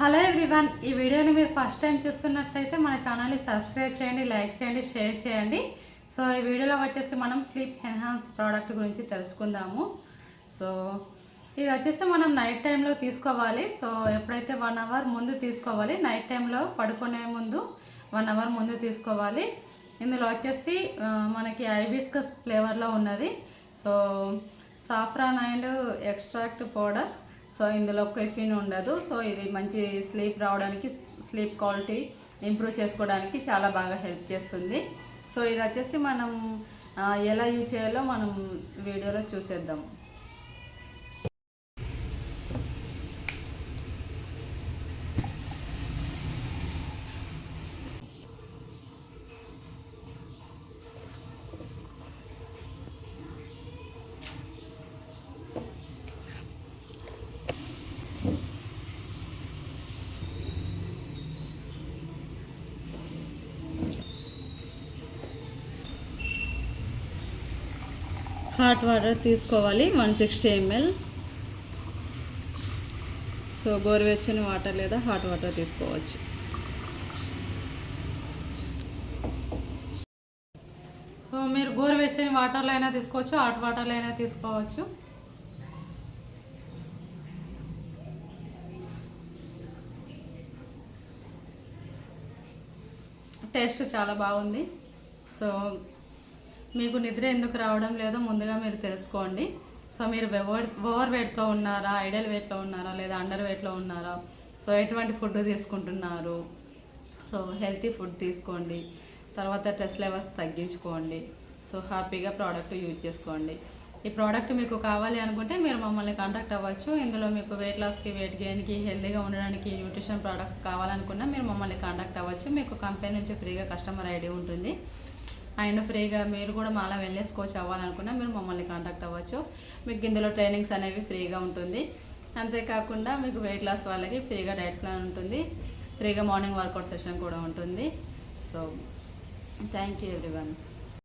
Hello everyone, ఈ వీడియోని మీరు ఫస్ట్ టైం చూస్తున్నట్లయితే మన ఛానల్ని సబ్స్క్రైబ్ చేయండి, లైక్ చేయండి, షేర్ చేయండి. సో ఈ వీడియోలో వచ్చేసి మనం స్లీప్ ఎన్హాన్స్ ప్రోడక్ట్ గురించి తెలుసుకుందాము. సో ఇది వచ్చేసి మనం నైట్ టైంలో తీసుకోవాలి. సో ఎప్పుడైతే 1 అవర్ ముందు తీసుకోవాలి, నైట్ టైంలో పడుకునే ముందు 1 అవర్ ముందు తీసుకోవాలి. ఇందులో వచ్చేసి మనకి హైబిస్కస్ ఫ్లేవర్లో ఉన్నది. So saffron and extract powder. So ఇందులో కెఫీన్ ఉండదు. సో ఇది మంచి స్లీప్ రావడానికి, స్లీప్ క్వాలిటీ ఇంప్రూవ్ చేసుకోవడానికి చాలా బాగా హెల్ప్ చేస్తుంది. సో ఇది వచ్చేసి మనం ఎలా యూజ్ చేయాలో మనం వీడియోలో చూసేద్దాం. హాట్ వాటర్ తీసుకోవాలి 160 ml. సో గోరువెచ్చని వాటర్ లేదా హాట్ వాటర్ తీసుకోవచ్చు. సో మీరు గోరువెచ్చని వాటర్లో అయినా తీసుకోవచ్చు, హాట్ వాటర్లో అయినా తీసుకోవచ్చు. టేస్ట్ చాలా బాగుంది. సో మీకు నిద్ర ఎందుకు రావడం లేదో ముందుగా మీరు తెలుసుకోండి. సో మీరు ఓవర్ వెయిట్తో ఉన్నారా, ఐడల్ వెయిట్లో ఉన్నారా, లేదా అండర్ వెయిట్లో ఉన్నారా, సో ఎటువంటి ఫుడ్ తీసుకుంటున్నారు, సో హెల్తీ ఫుడ్ తీసుకోండి. తర్వాత స్ట్రెస్ లెవెల్స్ తగ్గించుకోండి. సో హ్యాపీగా ప్రోడక్ట్ యూజ్ చేసుకోండి. ఈ ప్రోడక్ట్ మీకు కావాలి అనుకుంటే మీరు మమ్మల్ని కాంటాక్ట్ అవ్వచ్చు. ఇందులో మీకు వెయిట్ లాస్కి, వెయిట్ గెయిన్కి, హెల్తీగా ఉండడానికి న్యూట్రిషన్ ప్రోడక్ట్స్ కావాలనుకున్నా మీరు మమ్మల్ని కాంటాక్ట్ అవ్వచ్చు. మీకు కంపెనీ నుంచి ఫ్రీగా కస్టమర్ ఐడి ఉంటుంది. అండ్ ఫ్రీగా మీరు కూడా మాలా వెల్నెస్ కోచ్ అవ్వాలనుకున్నా మీరు మమ్మల్ని కాంటాక్ట్ అవ్వచ్చు. మీకు ఇందులో ట్రైనింగ్స్ అనేవి ఫ్రీగా ఉంటుంది. అంతేకాకుండా మీకు వెయిట్ లాస్ వాళ్ళకి ఫ్రీగా డైట్ ప్లాన్ ఉంటుంది, ఫ్రీగా మార్నింగ్ వర్కౌట్ సెషన్ కూడా ఉంటుంది. So thank you everyone.